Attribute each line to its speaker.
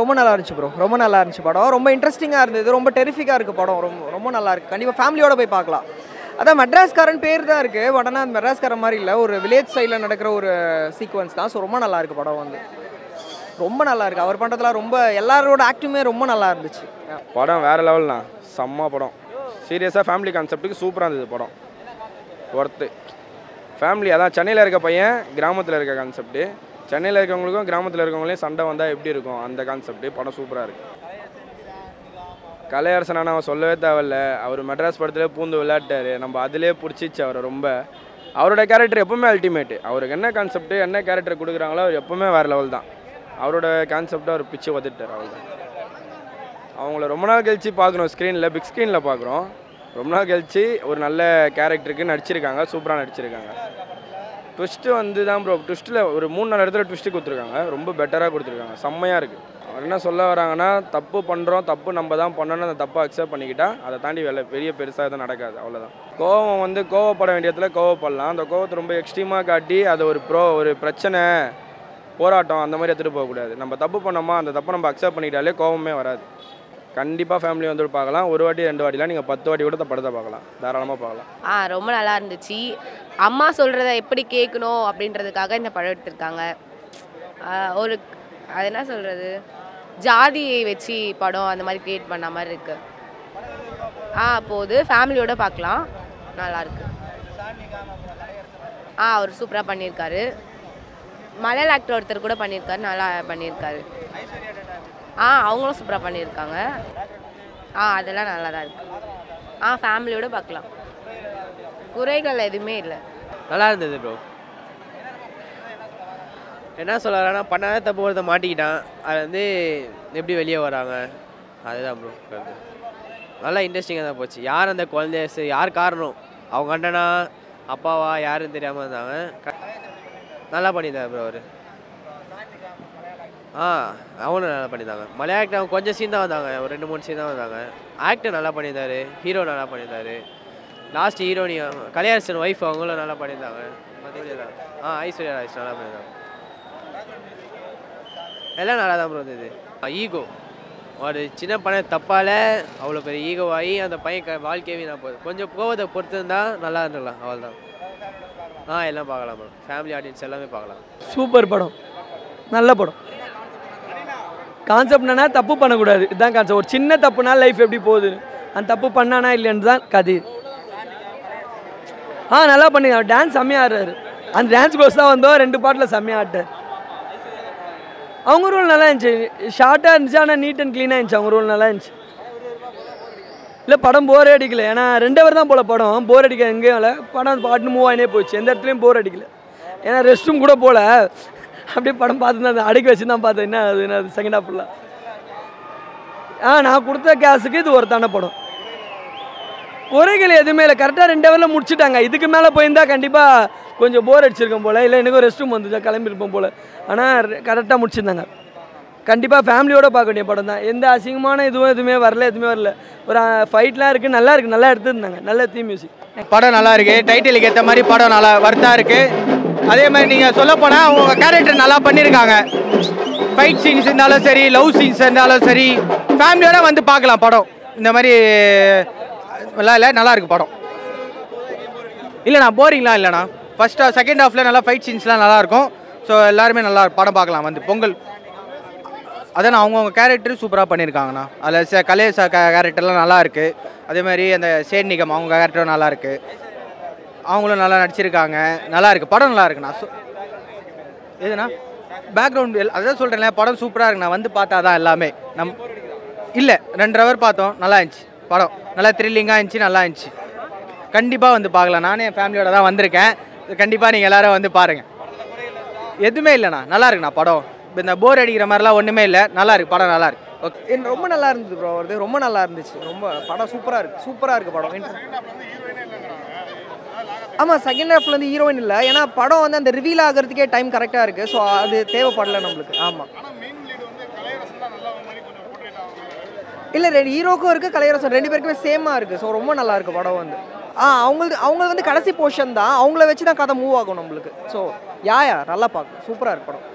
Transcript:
Speaker 1: ரொம்ப நல்லா இருந்துச்சு ப்ரோ. ரொம்ப நல்லா இருந்துச்சு படம். ரொம்ப இன்ட்ரெஸ்டிங்காக இருந்தது. ரொம்ப டெரிஃபிக்காக இருக்குது படம். ரொம்ப நல்லா இருக்குது. கண்டிப்பாக ஃபேமிலியோடு போய் பார்க்கலாம். அதான் மெட்ராஸ்காரன் பேர் தான் இருக்குது. பட் ஆனால் அந்த மெட்ராஸ்காரன் மாதிரி இல்லை. ஒரு வில்லேஜ் சைடில் நடக்கிற ஒரு சீக்வன்ஸ் தான். ஸோ ரொம்ப நல்லா இருக்குது படம் வந்து. ரொம்ப நல்லா இருக்குது. அவர் பண்ணுறதுலாம் ரொம்ப எல்லாரோட ஆக்டிங்குமே ரொம்ப நல்லா இருந்துச்சு.
Speaker 2: படம் வேறு லெவல்ண்ணா. செம்ம படம். சீரியஸாக ஃபேமிலி கான்செப்ட்டுக்கு சூப்பராக இருந்தது படம். ஒர்த்து. ஃபேமிலி அதான் சென்னையில் இருக்க பையன் கிராமத்தில் இருக்க கான்செப்ட்டு. சென்னையில் இருக்கவங்களுக்கும் கிராமத்தில் இருக்கவங்களையும் சண்டை வந்தால் எப்படி இருக்கும் அந்த கான்செப்ட்டு. படம் சூப்பராக இருக்குது. கலையரசன் அவன் சொல்லவே தேவையில்ல. அவர் மெட்ராஸ் படத்திலே பூந்து விளையாட்டார். நம்ம அதிலே பிடிச்சிச்சு அவரை ரொம்ப. அவரோட கேரக்டர் எப்போவுமே அல்டிமேட்டு. அவருக்கு என்ன கான்செப்ட்டு என்ன கேரக்டர் கொடுக்குறாங்களோ அவர் எப்போவுமே வேறு லெவல் தான். அவரோட கான்செப்டை அவர் பிச்சு வந்துட்டார். அவர் தான் அவங்கள ரொம்ப நாள் கழித்து பார்க்குறோம். ஸ்க்ரீனில் பிக் ஸ்க்ரீனில் பார்க்குறோம். ரொம்ப நாள் கழித்து ஒரு நல்ல கேரக்டருக்கு நடிச்சிருக்காங்க. சூப்பராக நடிச்சிருக்காங்க. ட்விஸ்ட்டு வந்து தான் ப்ரோ. ட்விஸ்ட்டில் ஒரு 3-4 இடத்துல ட்விஸ்ட்டு கொடுத்துருக்காங்க. ரொம்ப பெட்டராக கொடுத்துருக்காங்க. செம்மையாக இருக்குது. அவர் என்ன சொல்ல வராங்கன்னா, தப்பு பண்ணுறோம், தப்பு நம்ம தான் பண்ணணும், அந்த தப்பை அக்செப்ட் பண்ணிக்கிட்டால் அதை தாண்டி பெரிய பெருசாக எதுவும் நடக்காது. அவ்வளோதான். கோவம் வந்து கோவப்பட வேண்டியதில் கோவப்படலாம். அந்த கோவத்தை ரொம்ப எக்ஸ்ட்ரீமாக காட்டி அதை ஒரு பிரச்சனை போராட்டம் அந்த மாதிரி எடுத்துகிட்டு போகக்கூடாது. நம்ம தப்பு பண்ணோமா அந்த தப்பை நம்ம அக்செப்ட் பண்ணிக்கிட்டாலே கோவமே வராது. கண்டிப்பாக ஃபேமிலி வந்துட்டு பார்க்கலாம். ஒரு வாட்டி 2 வாட்டிலாம் நீங்கள் 10 வாட்டி கூட படத்தை பார்க்கலாம். தாராளமாக பார்க்கலாம்.
Speaker 3: ரொம்ப நல்லா இருந்துச்சு. அம்மா சொல்கிறத எப்படி கேட்கணும் அப்படின்றதுக்காக இந்த படம் எடுத்திருக்காங்க. ஒரு அது என்ன சொல்கிறது, ஜாதியை வச்சு படம் அந்த மாதிரி க்ரியேட் பண்ண மாதிரி இருக்குது. போது ஃபேமிலியோடு பார்க்கலாம். நல்லாயிருக்கு. அவர் சூப்பராக பண்ணியிருக்காரு. மலையாள ஆக்டர் ஒருத்தர் கூட பண்ணியிருக்காரு. நல்லா பண்ணியிருக்காரு. அவங்களும் சூப்பராக பண்ணியிருக்காங்க. அதெல்லாம் நல்லா தான் இருக்குது. ஃபேமிலியோடு பார்க்கலாம். குறைகள் எதுவுமே இல்லை.
Speaker 4: நல்லா இருந்தது ப்ரோ. என்ன சொல்ல வரேன்னா, பண்ணாத தப்பு ஒருத்த மாட்டிக்கிட்டான். அது வந்து எப்படி வெளியே வராங்க அதுதான் ப்ரோ. நல்லா இன்ட்ரெஸ்டிங்காக தான் போச்சு. யார் அந்த குழந்தைய யார் காரணம், அவங்க அண்ணனா அப்பாவா யாருன்னு தெரியாமல் இருந்தாங்க. நல்லா பண்ணியிருந்தார் ப்ரோ அவர். அவனும் நல்லா பண்ணியிருந்தாங்க. மலையாள அவங்க கொஞ்சம் சீன் தான் வந்தாங்க. ஒரு 2-3 சீன் தான் வந்தாங்க. ஆக்டர் நல்லா பண்ணியிருந்தார். ஹீரோ நல்லா பண்ணியிருந்தார். லாஸ்ட் ஹீரோனி கலையரசன் ஒய்ஃப் அவங்களும் நல்லா பண்ணியிருந்தாங்க. மற்றபடி ஐஸ்வர்யா ராஜ் நல்லா பண்ணியிருந்தாங்க. எல்லாம் நல்லா தான் ப்ரோ இருந்தது. ஈகோ ஒரு சின்ன பையன் தப்பால் அவ்வளோ பெரிய ஈகோ ஆகி அந்த பையன் வாழ்க்கையே நான் போகுது. கொஞ்சம் கோவத்தை பொறுத்து இருந்தால் நல்லா இருந்துடலாம். அவள் தான். எல்லாம் பார்க்கலாம் ப்ரோ. ஃபேமிலி ஆடியன்ஸ் எல்லாமே பார்க்கலாம்.
Speaker 5: சூப்பர் படம். நல்ல படம். கான்செப்ட் என்னன்னா, தப்பு பண்ணக்கூடாது. இதுதான் கான்செப்ட். ஒரு சின்ன தப்புனா லைஃப் எப்படி போகுது, அந்த தப்பு பண்ணானா இல்லைன்னு தான் கதை. நல்லா பண்ணிங்க. டான்ஸ் செம்மையாக ஆடுறாரு. அந்த டான்ஸ் கோர்ஸ் தான் வந்தோம். 2 பாட்டில் செம்மையாக ஆட்டார். அவங்க ரோல் நல்லா இருந்துச்சு. ஷார்ட்டாக இருந்துச்சு, ஆனால் நீட் அண்ட் க்ளீனாக இருந்துச்சு. அவங்க ரோல் நல்லா இருந்துச்சு. இல்லை படம் போரே அடிக்கல. ஏன்னா 2 ஹவர் தான் போல் படம். போர் அடிக்க எங்கேயும் இல்லை. படம் பாட்டுன்னு மூவ் ஆகினே போச்சு. எந்த இடத்துலையும் போர் அடிக்கல. ஏன்னா ரெஸ்ட் ரூம் கூட போகல. அப்படியே படம் பார்த்து தான் அடிக்க வச்சு தான் பார்த்தேன். என்ன அது செகண்ட் ஹாஃப் ஃபுல்லாக. நான் கொடுத்த கேஸுக்கு இது ஒருத்தான படம். குறைகள் எதுவுமே இல்லை. கரெக்டாக 2 ஹவரில் முடிச்சுட்டாங்க. இதுக்கு மேலே போயிருந்தால் கண்டிப்பாக கொஞ்சம் போர் அடிச்சிருக்கோம் போல். இல்லை எனக்கும் ரெஸ்ட் ரூம் வந்துச்சா கிளம்பியிருப்போம் போல். ஆனால் கரெக்டாக முடிச்சிருந்தாங்க. கண்டிப்பாக ஃபேமிலியோடு பார்க்க வேண்டிய படம் தான். எந்த அசிங்கமான எதுவுமே எதுவுமே வரல. ஒரு ஃபைட்லாம் இருக்குது. நல்லா இருக்குது. நல்லா எடுத்துருந்தாங்க. நல்ல தீம் மியூசிக்.
Speaker 6: படம் நல்லா இருக்குது. டைட்டிலுக்கு ஏற்ற மாதிரி படம் நல்லா வர்த்தாக இருக்குது. அதே மாதிரி நீங்கள் சொல்லப்போனால் அவங்க கேரக்டர் நல்லா பண்ணியிருக்காங்க. ஃபைட் சீன்ஸ் இருந்தாலும் சரி, லவ் சீன்ஸ் இருந்தாலும் சரி, ஃபேமிலியோட வந்து பார்க்கலாம் படம். இந்த மாதிரி இல்லை நல்லா இருக்குது படம். இல்லைண்ணா போரிங்லாம் இல்லைண்ணா. செகண்ட் ஹாஃபில் நல்லா ஃபைட் சீன்ஸ்லாம் நல்லாயிருக்கும். ஸோ எல்லாருமே நல்லா படம் பார்க்கலாம். வந்து பொங்கல் அதான் அவங்கவுங்க கேரக்டர் சூப்பராக பண்ணியிருக்காங்கண்ணா. அதில் கலேஷ் கேரக்டர்லாம் நல்லா இருக்குது. அதே மாதிரி அந்த சேட் நிகம் அவங்க கேரக்டரும் நல்லா இருக்குது. அவங்களும் நல்லா நடிச்சிருக்காங்க. நல்லா இருக்குது படம். நல்லா இருக்குண்ணா. எதுண்ணா பேக்ரவுண்ட் அதான் சொல்கிறேன்ல, படம் சூப்பராக இருக்குண்ணா. வந்து பார்த்தா தான் எல்லாமே. இல்லை 2 ஹவர் பார்த்தோம். நல்லா இருந்துச்சு படம். நல்லா த்ரில்லிங்காக இருந்துச்சு. நல்லா இருந்துச்சு. கண்டிப்பாக வந்து பார்க்கலாம். நானே என் ஃபேமிலியோட தான் வந்திருக்கேன். கண்டிப்பாக நீங்கள் எல்லோரும் வந்து பாருங்கள். எதுவுமே இல்லைண்ணா. நல்லா இருக்குண்ணா படம். இந்த போர் அடிக்கிற மாதிரிலாம் ஒன்றுமே இல்லை. நல்லா இருக்குது படம். நல்லா இருக்குது. ஓகே.
Speaker 1: ரொம்ப நல்லா இருந்தது ப்ரோ. வருது ரொம்ப நல்லா இருந்துச்சு. ரொம்ப படம் சூப்பராக இருக்குது படம். ஆமாம், செகண்ட் ஹாஃப்லேருந்து ஹீரோயின் இல்லை. ஏன்னா படம் வந்து அந்த ரிவீல் ஆகிறதுக்கே டைம் கரெக்டாக இருக்குது. ஸோ அது தேவைப்படலை நம்மளுக்கு. ஆமாம், இல்லை ஹீரோக்கும் இருக்குது, கலையரசன் 2 பேருக்குமே சேமாக இருக்குது. ஸோ ரொம்ப நல்லா இருக்குது படம் வந்து. அவங்க வந்து கடைசி போர்ஷன் தான். அவங்கள வச்சு தான் கதை மூவ் ஆகும் நம்மளுக்கு. ஸோ நல்லா பார்க்கும். சூப்பராக இருக்கு படம்.